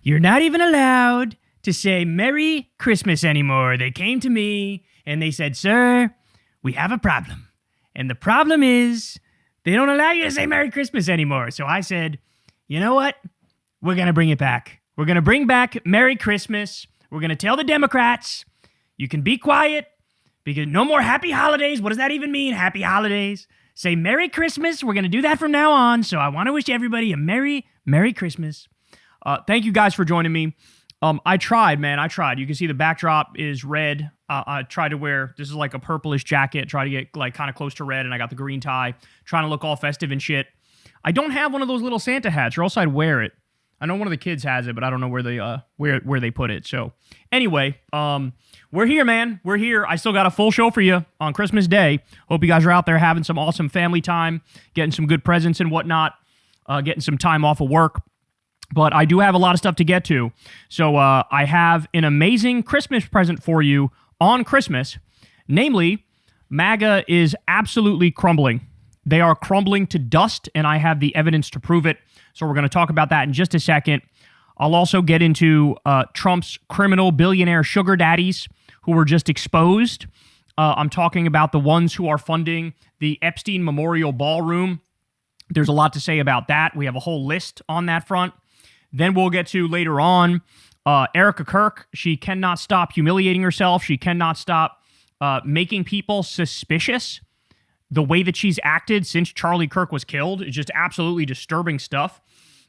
you're not even allowed to say Merry Christmas anymore. They came to me and they said, sir, we have a problem. And the problem is they don't allow you to say Merry Christmas anymore. So I said, you know what? We're going to bring it back. We're going to bring back Merry Christmas. We're going to tell the Democrats, you can be quiet because no more happy holidays. What does that even mean? Happy holidays. Say Merry Christmas. We're going to do that from now on. So I want to wish everybody a Merry Christmas. Thank you guys for joining me. I tried, man. I tried. You can see the backdrop is red. I tried to wear, this is like a purplish jacket, try to get like kind of close to red, and I got the green tie, trying to look all festive and shit. I don't have one of those little Santa hats, or else I'd wear it. I know one of the kids has it, but I don't know where they put it. So anyway, we're here, man. We're here. I still got a full show for you on Christmas Day. Hope you guys are out there having some awesome family time, getting some good presents and whatnot, getting some time off of work. But I do have a lot of stuff to get to. So I have an amazing Christmas present for you on Christmas. Namely, MAGA is absolutely crumbling. They are crumbling to dust, and I have the evidence to prove it. So we're going to talk about that in just a second. I'll also get into Trump's criminal billionaire sugar daddies who were just exposed. I'm talking about the ones who are funding the Epstein Memorial Ballroom. There's a lot to say about that. We have a whole list on that front. Then we'll get to later on Erica Kirk. She cannot stop humiliating herself. She cannot stop making people suspicious. The way that she's acted since Charlie Kirk was killed is just absolutely disturbing stuff.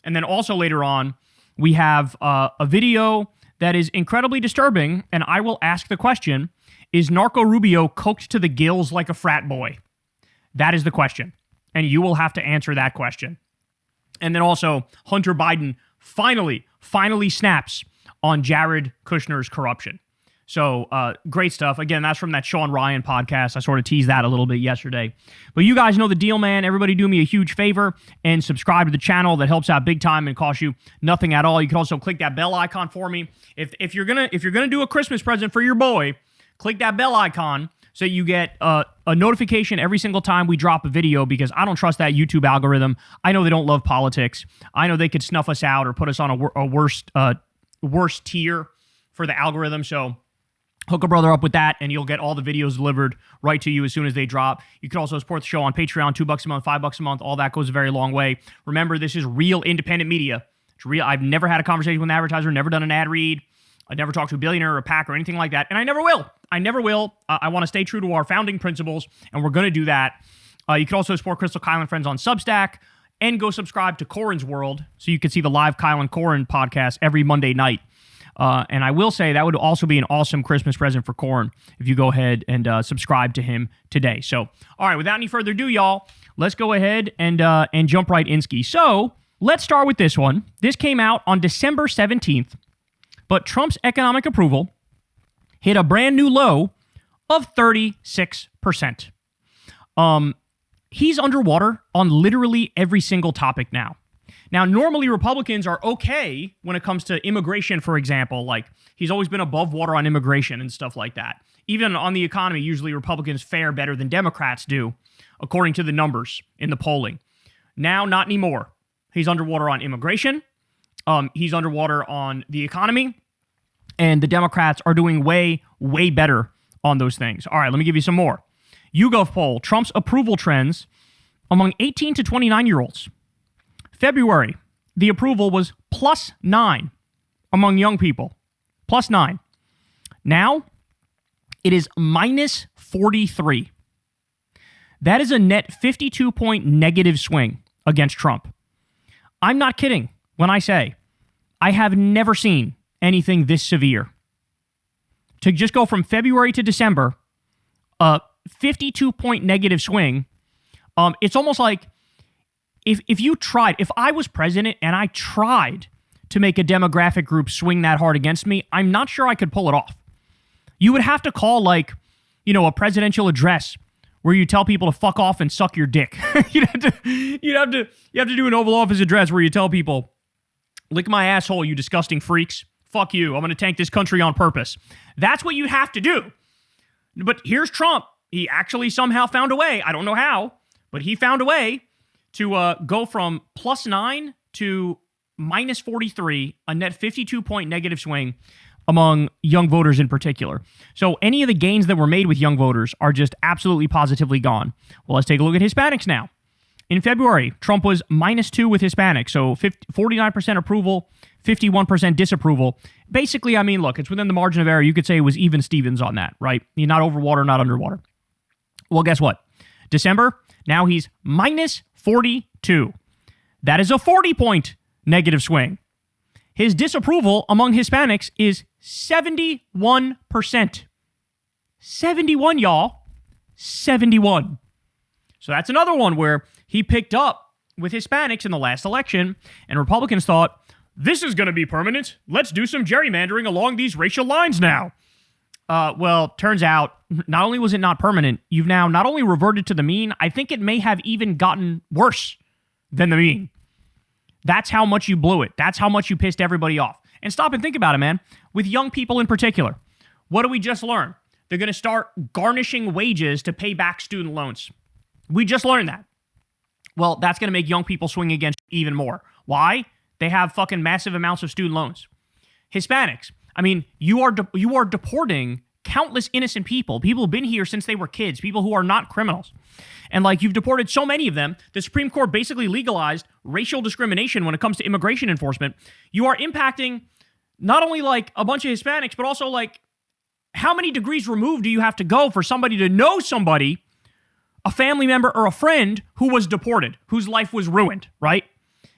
And then also later on, we have a video that is incredibly disturbing, and I will ask the question, is Narco Rubio coked to the gills like a frat boy? That is the question, and you will have to answer that question. And then also, Hunter Biden finally snaps on Jared Kushner's corruption. So, great stuff. Again, that's from that Sean Ryan podcast. I sort of teased that a little bit yesterday. But you guys know the deal, man. Everybody do me a huge favor and subscribe to the channel. That helps out big time and costs you nothing at all. You can also click that bell icon for me. If you're gonna do a Christmas present for your boy, click that bell icon so you get a notification every single time we drop a video, because I don't trust that YouTube algorithm. I know they don't love politics. I know they could snuff us out or put us on a worse tier for the algorithm. So hook a brother up with that, and you'll get all the videos delivered right to you as soon as they drop. You can also support the show on Patreon, $2 a month, $5 a month. All that goes a very long way. Remember, this is real independent media. It's real. I've never had a conversation with an advertiser, never done an ad read. I've never talked to a billionaire or a PAC or anything like that, and I never will. I want to stay true to our founding principles, and we're going to do that. You can also support Crystal, Kyle, and Friends on Substack, and go subscribe to Corin's World so you can see the live Kyle and Corin podcast every Monday night. And I will say that would also be an awesome Christmas present for Corin if you go ahead and subscribe to him today. So, all right, without any further ado, y'all, let's go ahead and jump right in ski. So, let's start with this one. This came out on December 17th, but Trump's economic approval hit a brand new low of 36%. He's underwater on literally every single topic now. Now, normally Republicans are okay when it comes to immigration, for example. Like, he's always been above water on immigration and stuff like that. Even on the economy, usually Republicans fare better than Democrats do, according to the numbers in the polling. Now, not anymore. He's underwater on immigration. He's underwater on the economy. And the Democrats are doing way, way better on those things. All right, let me give you some more. YouGov poll, Trump's approval trends among 18 to 29-year-olds. February, the approval was +9 among young people. +9. Now, it is -43. That is a net 52-point negative swing against Trump. I'm not kidding when I say I have never seen anything this severe. To just go from February to December, a 52-point negative swing, it's almost like if I was president and I tried to make a demographic group swing that hard against me, I'm not sure I could pull it off. You would have to call a presidential address where you tell people to fuck off and suck your dick. you have to do an Oval Office address where you tell people, lick my asshole, you disgusting freaks. Fuck you. I'm going to tank this country on purpose. That's what you have to do. But here's Trump. He actually somehow found a way. I don't know how, but he found a way to go from +9 to minus 43, a net 52-point negative swing among young voters in particular. So any of the gains that were made with young voters are just absolutely positively gone. Well, let's take a look at Hispanics now. In February, Trump was -2 with Hispanics, so 49% approval, 51% disapproval. Basically, I mean, look, it's within the margin of error. You could say it was even Stevens on that, right? You're not over water, not underwater. Well, guess what? December, now he's -42. That is a 40-point negative swing. His disapproval among Hispanics is 71%. 71, y'all. 71. So that's another one where he picked up with Hispanics in the last election, and Republicans thought, this is going to be permanent. Let's do some gerrymandering along these racial lines now. Well, turns out, not only was it not permanent, you've now not only reverted to the mean, I think it may have even gotten worse than the mean. That's how much you blew it. That's how much you pissed everybody off. And stop and think about it, man. With young people in particular, what do we just learn? They're going to start garnishing wages to pay back student loans. We just learned that. Well, that's going to make young people swing against even more. Why? They have fucking massive amounts of student loans. Hispanics, I mean, you are deporting countless innocent people who've been here since they were kids, people who are not criminals. And like you've deported so many of them, the Supreme Court basically legalized racial discrimination when it comes to immigration enforcement. You are impacting not only like a bunch of Hispanics, but also like how many degrees removed do you have to go for somebody to know somebody, a family member or a friend who was deported, whose life was ruined, right?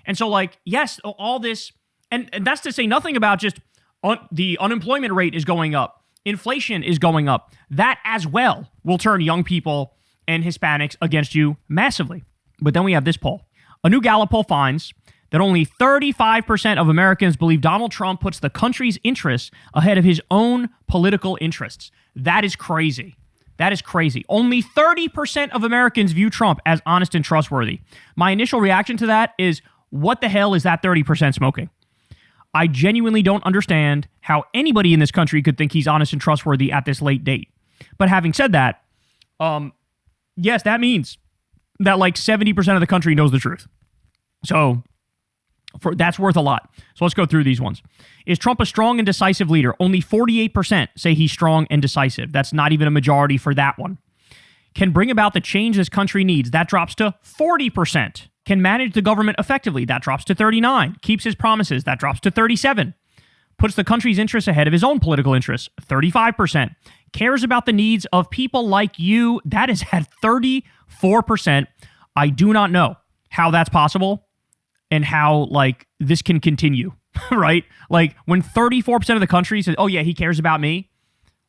And so like, yes, all this, and that's to say nothing about just the unemployment rate is going up. Inflation is going up. That as well will turn young people and Hispanics against you massively. But then we have this poll. A new Gallup poll finds that only 35% of Americans believe Donald Trump puts the country's interests ahead of his own political interests. That is crazy. That is crazy. Only 30% of Americans view Trump as honest and trustworthy. My initial reaction to that is, what the hell is that 30% smoking? I genuinely don't understand how anybody in this country could think he's honest and trustworthy at this late date. But having said that, yes, that means that like 70% of the country knows the truth. So that's worth a lot. So let's go through these ones. Is Trump a strong and decisive leader? Only 48% say he's strong and decisive. That's not even a majority for that one. Can bring about the change this country needs. That drops to 40%. Can manage the government effectively. That drops to 39%. Keeps his promises. That drops to 37%. Puts the country's interests ahead of his own political interests. 35%. Cares about the needs of people like you. That is at 34%. I do not know how that's possible and how, like, this can continue, right? Like, when 34% of the country says, oh, yeah, he cares about me.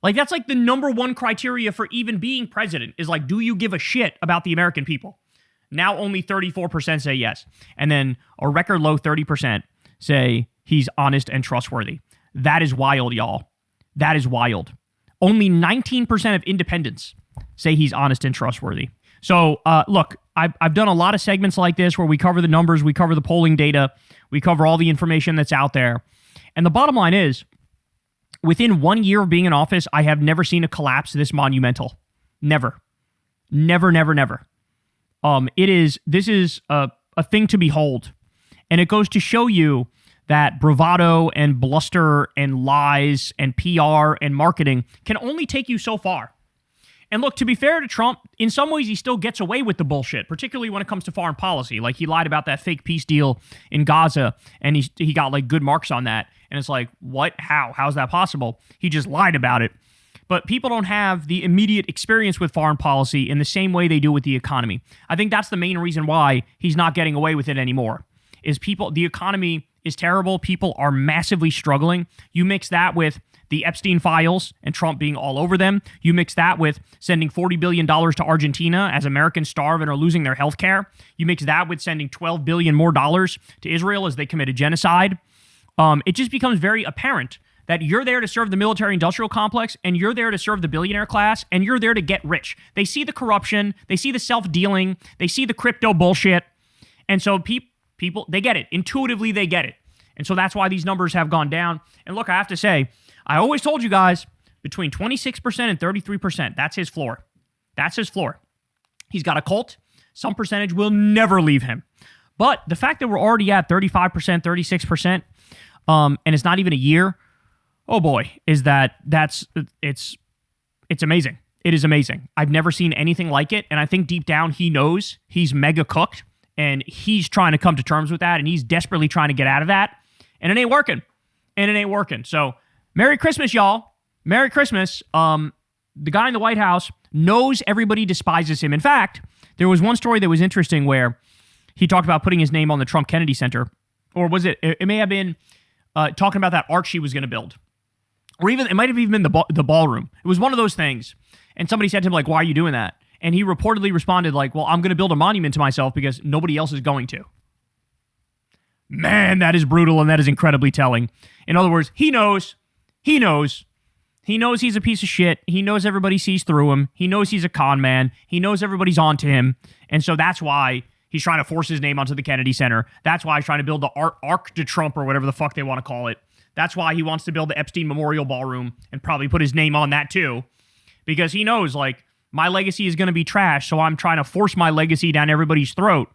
Like, that's like the number one criteria for even being president is like, do you give a shit about the American people? Now only 34% say yes. And then a record low 30% say he's honest and trustworthy. That is wild, y'all. That is wild. Only 19% of independents say he's honest and trustworthy. So, look, I've done a lot of segments like this where we cover the numbers, we cover the polling data, we cover all the information that's out there. And the bottom line is, within 1 year of being in office, I have never seen a collapse this monumental. Never. Never, never, never. This is a thing to behold. And it goes to show you that bravado and bluster and lies and PR and marketing can only take you so far. And look, to be fair to Trump, in some ways he still gets away with the bullshit, particularly when it comes to foreign policy. Like, he lied about that fake peace deal in Gaza, and he got like good marks on that. And it's like, what? How's that possible? He just lied about it. But people don't have the immediate experience with foreign policy in the same way they do with the economy. I think that's the main reason why he's not getting away with it anymore. The economy is terrible. People are massively struggling. You mix that with the Epstein files and Trump being all over them. You mix that with sending $40 billion to Argentina as Americans starve and are losing their health care. You mix that with sending $12 billion more to Israel as they committed genocide. It just becomes very apparent that you're there to serve the military-industrial complex, and you're there to serve the billionaire class, and you're there to get rich. They see the corruption, they see the self-dealing, they see the crypto bullshit, and so people, they get it. Intuitively, they get it. And so that's why these numbers have gone down. And look, I have to say, I always told you guys, between 26% and 33%, that's his floor. That's his floor. He's got a cult. Some percentage will never leave him. But the fact that we're already at 35%, 36%, and it's not even a year, oh boy, it's amazing. It is amazing. I've never seen anything like it, and I think deep down he knows he's mega cooked, and he's trying to come to terms with that, and he's desperately trying to get out of that, and it ain't working. So, Merry Christmas, y'all. Merry Christmas. The guy in the White House knows everybody despises him. In fact, there was one story that was interesting where he talked about putting his name on the Trump Kennedy Center, or was it? It may have been talking about that arch he was going to build, or even it might have even been the ballroom. It was one of those things, and somebody said to him like, "Why are you doing that?" And he reportedly responded like, "Well, I'm going to build a monument to myself because nobody else is going to." Man, that is brutal, and that is incredibly telling. In other words, he knows he's a piece of shit. He knows everybody sees through him. He knows he's a con man. He knows everybody's on to him. And so that's why he's trying to force his name onto the Kennedy Center. That's why he's trying to build the Arc de Trump or whatever the fuck they want to call it. That's why he wants to build the Epstein Memorial Ballroom and probably put his name on that too. Because he knows, like, my legacy is going to be trash, so I'm trying to force my legacy down everybody's throat.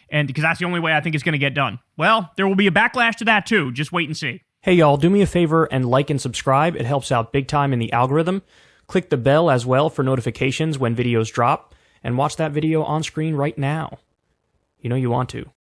And because that's the only way I think it's going to get done. Well, there will be a backlash to that too. Just wait and see. Hey, y'all, do me a favor and like and subscribe. It helps out big time in the algorithm. Click the bell as well for notifications when videos drop. And watch that video on screen right now. You know you want to.